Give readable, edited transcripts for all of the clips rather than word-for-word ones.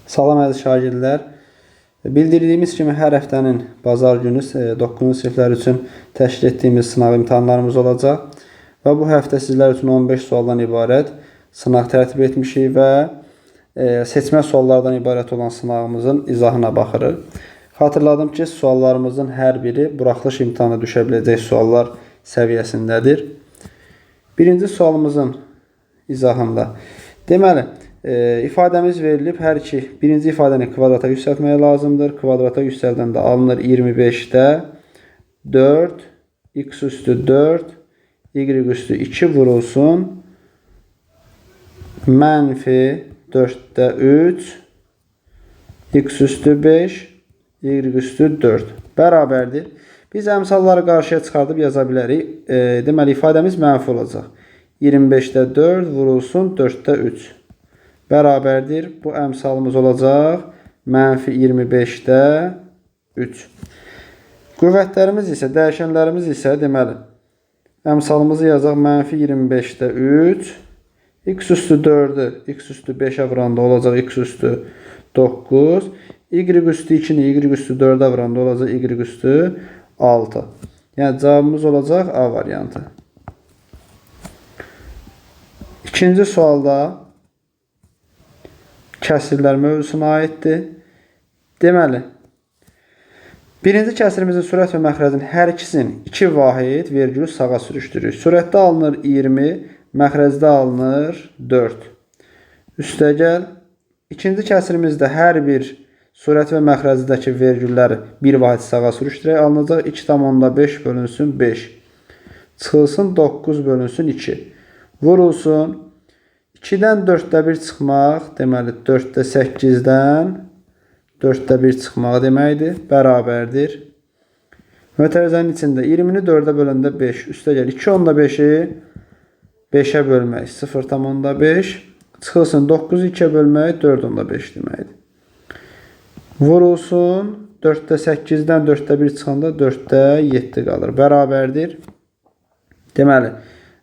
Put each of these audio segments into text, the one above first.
Salam əziz şagirdlər. Bildirdiyimiz kimi hər həftənin bazar günü 9-cu siniflər üçün təşkil etdiyimiz sınaq imtahanlarımız olacaq. Və bu həftə sizlər üçün 15 sualdan ibarət sınaq tərtib etmişik və seçmə suallardan ibarət olan sınağımızın izahına baxırıq. Xatırladım ki, suallarımızın hər biri buraxılış imtahana düşə biləcək suallar səviyyəsindədir. Birinci sualımızın izahında. Deməli, ifadəmiz verilib. Hər iki birinci ifadəni kvadrata yüksəltməyə lazımdır. Kvadrata yüksəldəndə alınır 25-də 4, x üstü 4, y üstü 2 vurulsun. Mənfi 4-də 3, x üstü 5, y üstü 4 bərabərdir. Biz əmsalları qarşıya çıxardıb yaza bilərik. Deməli, ifadəmiz mənfi olacaq. 25-də 4 vurulsun 4-də 3 bərabərdir. Bu əmsalımız olacaq. Mənfi 25-də 3. Qüvvətlərimiz isə, dəyişənlərimiz isə deməli, əmsalımızı yazaq. Mənfi 25-də 3. X üstü 4-ü x üstü 5-ə vuranda olacaq x üstü 9. Y üstü 2-ni y üstü 4-ə vuranda olacaq y üstü 6. Yəni cavabımız olacaq A variantı. İkinci sualda kəsirlər mövzusuna aiddir. Deməli, birinci kəsirimizin sürət və məxrəcin hər ikisinin 2 vahid vergülü sağa sürüşdürür. Sürətdə alınır 20, məxrəcdə alınır 4. Üstəgəl, ikinci kəsirimizdə hər bir sürət və məxrəcdəki vergülləri bir vahid sağa sürüşdürək. Alınacaq 2,5 bölünsün 5. Çıxılsın 9 bölünsün 2. Vurulsun. 2-dən 4-də 1 çıxmaq, deməli 4-də 8-dən 4-də 1 çıxmaq deməkdir, bərabərdir. Mötərizənin içində 20-ni 4-ə böləndə 5, üstəgəl 2,5-i 5-ə bölmək 0,5, çıxılsın 9-u 2-ə bölmək 4,5 deməkdir. Vurulsun, 4-də 8-dən 4-də 1 çıxanda 4-də 7 qalır, bərabərdir. Deməli,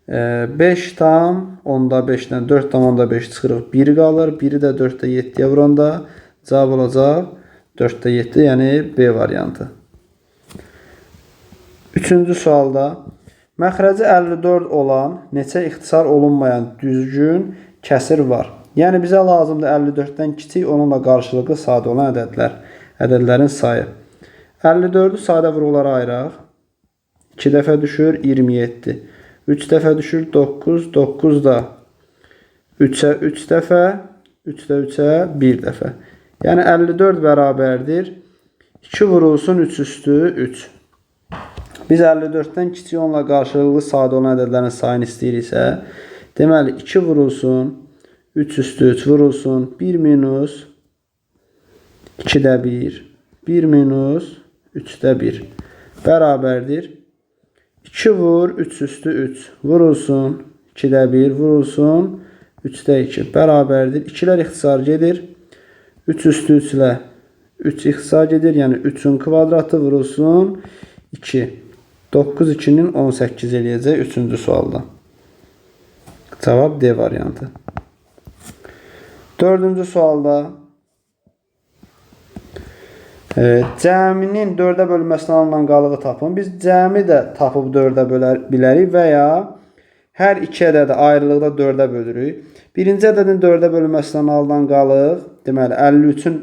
5 tam 10-da 5-dən 4 tam 10-da 5 çıxırıq 1 qalır. 1-i də 4-də 7-yə vuranda cavab olacaq 4-də 7, yəni B variantı. Üçüncü sualda məxrəci 54 olan neçə ixtisar olunmayan düzgün kəsir var? Yəni bizə lazımdır 54-dən kiçik, onunla qarşılıqlı sadə olan ədədlər. Ədədlərin sayı. 54-ü sadə vurğulara ayıraq. 2 dəfə düşür 27. 3 dəfə düşür 9, 9 da 3-ə 3 dəfə, 3-də 3-ə 1 dəfə. Yəni 54 bərabərdir. 2 vurulsun 3 üstü 3. Biz 54-dən kiçik onunla qarşılıqlı sadə olan ədədlərin sayını istəyiriksə, deməli 2 vurulsun 3 üstü 3 vurulsun 1 minus 2-də 1, 1 minus 3-də 1 bərabərdir. 2 vur 3 üstü 3 vurulsun 2-də 1 vurulsun 3-də 2 bərabərdir. 2-lər ixtisar gedir. 3 üstü 3 ilə 3 ixtisar gedir. Yəni 3-ün kvadratı vurulsun 2. 9 2-nin 18 eləyəcək 3-cü sualda. Cavab D variantı. 4-cü sualda cəminin 4-ə bölünməsindən alınan qalığı tapın. Biz cəmi də tapıb 4-ə bölə bilərik və ya hər iki ədədi ayrılıqda 4-ə bölürük. Birinci ədədin 4-ə bölünməsindən alınan qalıq, deməli 53-ün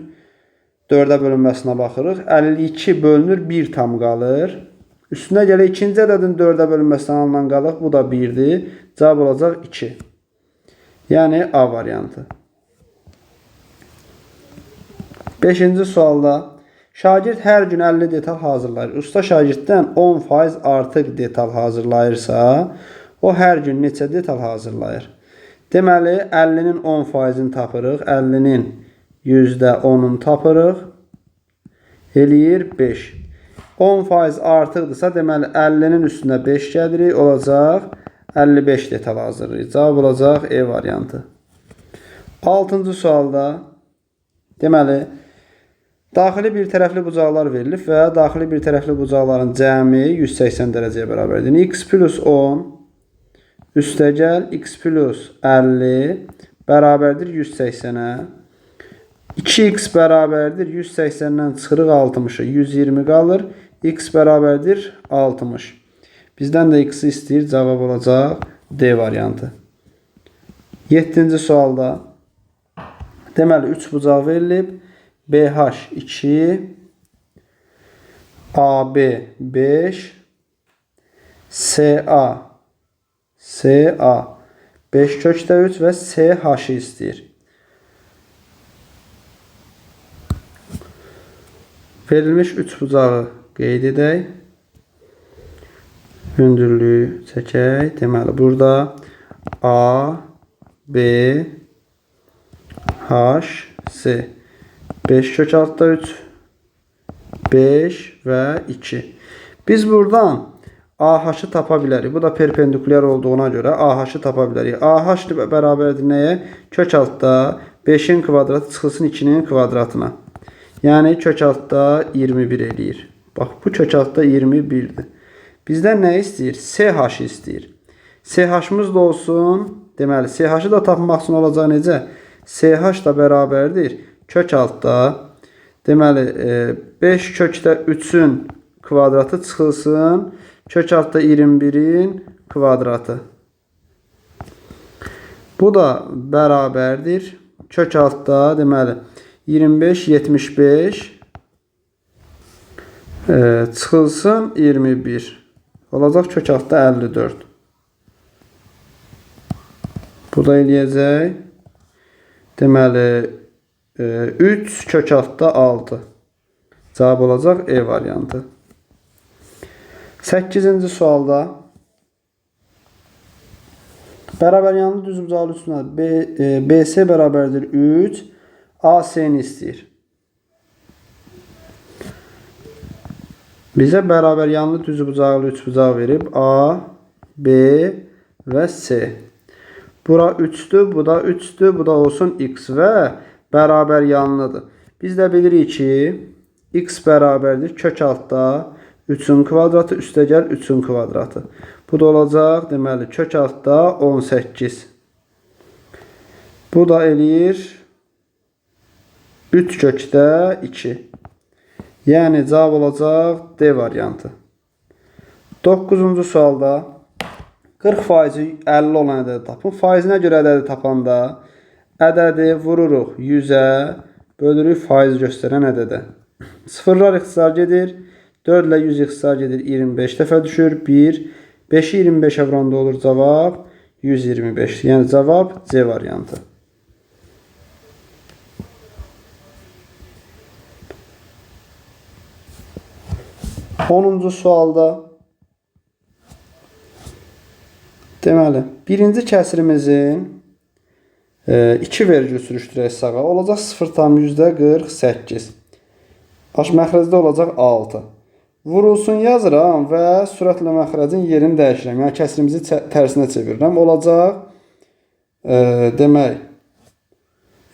4-ə bölünməsinə baxırıq. 52 bölünür 1 tam qalır. Üstünə gələ ikinci ədədin 4-ə bölünməsindən alınan qalıq, bu da 1-dir. Cavab olacaq 2. Yəni A variantı. 5-ci sualda şagird hər gün 50 detal hazırlayır. Usta şagirddən 10% artıq detal hazırlayırsa, o hər gün neçə detal hazırlayır? Deməli, 50-nin 10%-ni tapırıq. 50-nin %10-unu tapırıq. Eləyir 5. 10% artıqdırsa, deməli 50-nin üstünə 5 gəlirik. Olacaq 55 detal hazırlayır. Cavab olacaq E variantı. 6-cı sualda deməli, daxili bir tərəfli bucaqlar verilib və daxili bir tərəfli bucaqların cəmi 180 dərəcəyə bərabərdir. X plus 10 üstəgəl x plus 50 bərabərdir 180-ə. 2x bərabərdir 180-dən çıxırıq 60-ı, 120 qalır. X bərabərdir 60. Bizdən də x istəyir, cavab olacaq D variantı. 7-ci sualda deməli 3 bucaq verilib. BH 2, AB 5, CA 5 kökdə 3 və CH istəyir. Verilmiş 3 bucağı qeyd edək. Hündürlüyü çəkək. Deməli, burada A, B, H, C. 5 kök altda 3, 5 və 2. Biz buradan AH-ı tapa bilərik. Bu da perpendikulyar olduğuna görə AH-ı tapa bilərik. AH bərabərdir nəyə? Kök altda 5-in kvadratı çıxılsın 2-nin kvadratına. Yəni kök altda 21 eləyir. Bax, bu kök altda 21-dir. Bizdən nə istəyir? CH istəyir. CH-mız da olsun. Deməli, CH-ı da tapmaq üçün olacaq necə? CH da bərabərdir. Kök altda. Deməli, 5 kökdə 3-ün kvadratı çıxılsın. Kök altda 21-in kvadratı. Bu da bərabərdir. Kök altda, deməli, 25, 75 çıxılsın 21. Olacaq kök altda 54. Bu da eləyəcək. Deməli, 3 kök altda 6. Cavab olacaq E variantı. 8-ci sualda bərabər yanlı düzbucaqlı üçbucaq BS bərabərdir 3. AC-ni istəyir. Bizə bərabər yanlı düzbucaqlı üçbucaq verib. A, B və C. Bura 3'dür, bu da 3'dür, bu da olsun x və bərabər yanlıdır. Biz də bilirik ki, x bərabərdir kök altda 3'ün kvadratı, üstə gəl 3'ün kvadratı. Bu da olacaq, deməli, kök altda 18. Bu da eləyir 3 kökdə 2. Yəni cavab olacaq D variantı. 9-cu sualda 40% 50 olan ədədi tapın. Faizinə görə ədədi tapanda ədədi vururuq 100-ə, bölürük faiz göstərən ədədə. Sıfırlar ixtisar gedir. 4 ilə 100 ixtisar gedir. 25 dəfə düşür. 1. 5-i 25-ə vuranda olur cavab 125. Yəni cavab C variantı. 10-cu sualda deməli, birinci kəsirimizin 2 vergül sürüşdürək sağa. Olacaq 0,48. Məxrəcdə olacaq 6. Vurulsun yazıram və sürətlə məxrəcin yerini dəyişirəm. Yəni kəsirimizi tərsinə çevirirəm. Olacaq demək,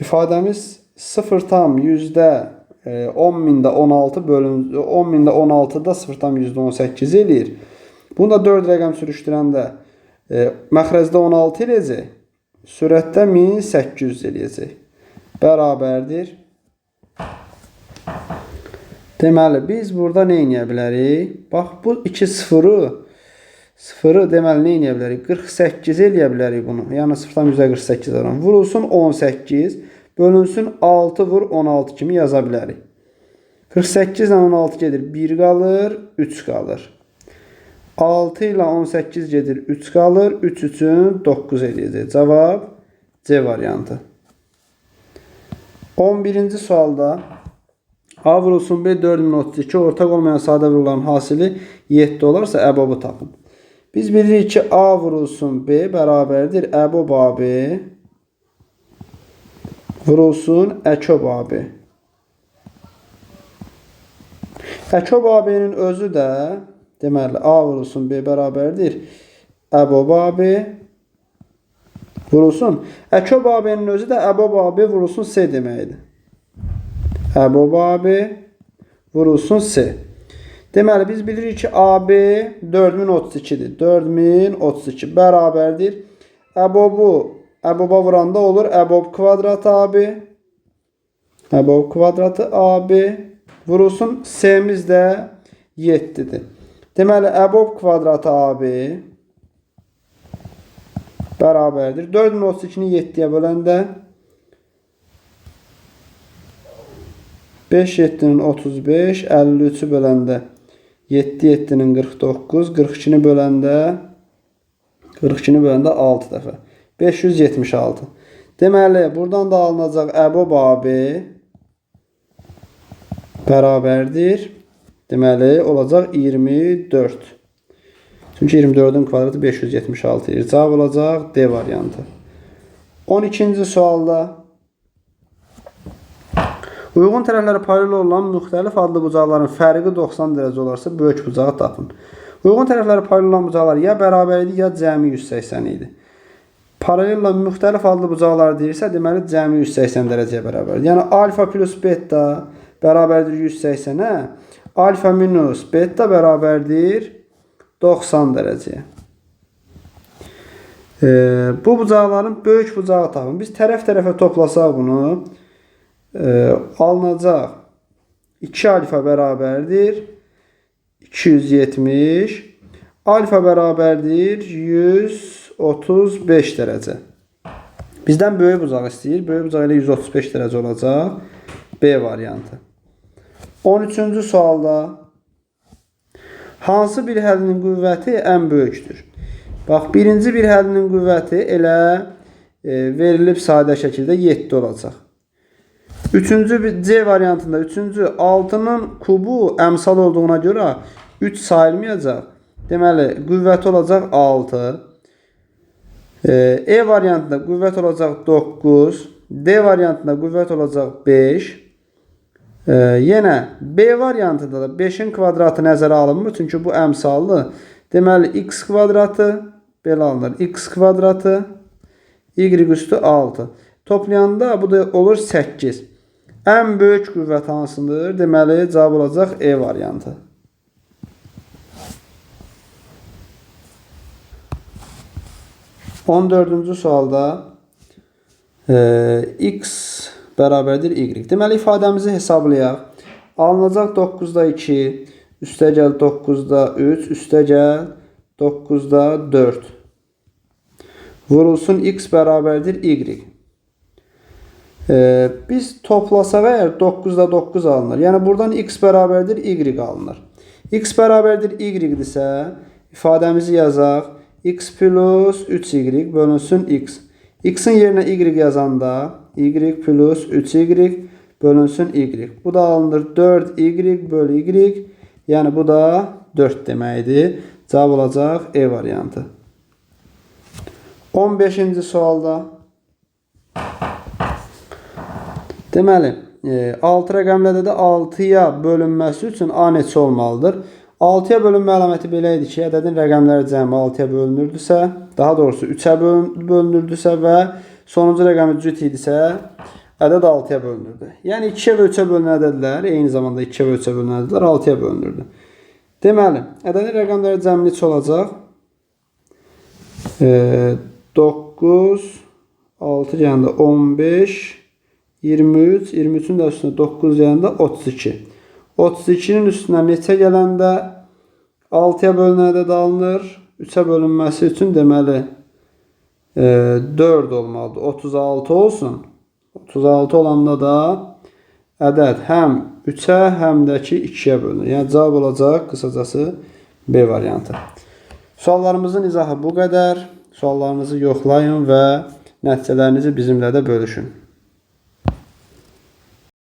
ifadəmiz 0,10.000-də 16 bölünsün 10.000-də 16-da 0,18 eləyir. Bunu da 4 rəqəm sürüşdürəndə məxrəcdə 16 eləyəcək. Sürətdə 1800 eləyəcək. Bərabərdir. Deməli, biz burada nə eləyə bilərik? Bax, bu 2 sıfırı deməli, nə eləyə bilərik? 48 eləyə bilərik bunu. Yəni, 0,48 aram. Vurulsun 18, bölünsün 6 vur 16 kimi yaza bilərik. 48 ilə 16 gedir, 1 qalır, 3 qalır. 6 ilə 18 gedir, 3 qalır, 3 üçün 9 eləyəcək. Cavab C variantı. 11-ci sualda A vurulsun B 4032 ortaq olmayan sadə vurulların hasili 7 olarsa əbobu tapın. Biz bilirik ki, A vurulsun B bərabərdir əbob AB vurulsun əkob AB. Əkob AB-nin özü də deməli, A vurulsun B bərabərdir əbob AB vurulsun. Əkob AB-nin özü də əbob AB vurulsun C deməkdir. Əbob AB vurulsun C. Deməli, biz bilirik ki, AB 4032-dir. 4032 bərabərdir. Əboba vuranda olur əbob kvadrat AB EBOB kvadratı AB vurulsun C'miz də 7-dir. Deməli, EBOB kvadratı AB bərabərdir. 4032-ni 7-yə böləndə 5 7-nin 35, 53-ü böləndə 7 7-nin 49, 42-ni böləndə 6 dəfə. 576. Deməli, buradan da alınacaq EBOB AB bərabərdir. Deməli, olacaq 24. Çünki 24-ün kvadratı 576 edir. Cavab olacaq D variantı. 12-ci sualda uyğun tərəfləri paralel olan müxtəlif adlı bucaqların fərqi 90 dərəcə olarsa böyük bucağı tapın. Uyğun tərəfləri paralel olan bucaqlar ya bərabər idi, ya cəmi 180 idi. Paralel olan müxtəlif adlı bucaqlar deyirsə, deməli cəmi 180 dərəcəyə bərabərdir. Yəni alfa plus beta bərabərdir 180-ə, alfa minus beta bərabərdir 90 dərəcəyə. Bu bucaqların böyük bucağı tapın. Biz tərəf-tərəfə toplasaq bunu, alınacaq 2 alfa bərabərdir 270, alfa bərabərdir 135 dərəcə. Bizdən böyük bucaq istəyir. Böyük bucaq ilə 135 dərəcə olacaq. B variantı. 13-cü sualda hansı bir həllinin qüvvəti ən böyükdür? Bax, birinci bir həllinin qüvvəti elə verilib sadə şəkildə 7 olacaq. Üçüncü C variantında 6-nın kubu əmsal olduğuna görə 3 sayılmayacaq. Deməli, qüvvəti olacaq 6. E variantında qüvvət olacaq 9. D variantında qüvvət olacaq 5. Yenə B variantında da 5-in kvadratı nəzərə alınmır. Çünki bu əmsallı. Deməli, x kvadratı belə alınır. X kvadratı y üstü 6. Toplayanda bu da olur 8. Ən böyük qüvvət hansıdır? Deməli, cavab olacaq E variantı. On dördüncü sualda x bərabərdir y. Deməli, ifadəmizi hesablayaq. Alınacaq 9-da 2, üstəgəl 9-da 3, üstəgəl 9-da 4. Vurulsun x bərabərdir y. Biz toplasaq əgər 9-da 9 alınır. Yəni, buradan x bərabərdir y alınır. X bərabərdir y-dirsə, ifadəmizi yazaq. X plus 3y bölünsün x. X-in yerinə y yazanda y plus 3y bölünsün y. Bu da alınır 4y bölü y. Yəni, bu da 4 deməkdir. Cavab olacaq E variantı. 15-ci sualda deməli, 6 rəqəmlərdə də 6-ya bölünməsi üçün A neçə olmalıdır? 6-ya bölünmə əlaməti belə idi ki, ədədin rəqəmləri cəmi 6-ya bölünürdüsə, daha doğrusu 3-ə bölünürdüsə və sonuncu rəqəmi cüt idisə, ədəd 6-ya bölünürdü. Yəni, 2-yə və 3-ə bölünən ədədlər, eyni zamanda 2-yə və 3-ə bölünən ədədlər 6-ya bölünürdü. Deməli, ədədin rəqəmləri cəmi neçə olacaq? 9, 6 yanında 15, 23, 23-ün də üstünə 9 yanında 32. 32-nin üstünə neçə gələndə 6-ya bölünən ədəd alınır. 3-ə bölünməsi üçün deməli 4 olmalıdır. 36 olsun. 36 olanda da ədəd həm 3-ə, həm də ki 2-yə bölünür. Yəni, cavab olacaq qısacası B variantı. Suallarımızın izahı bu qədər. Suallarınızı yoxlayın və nəticələrinizi bizimlə də bölüşün.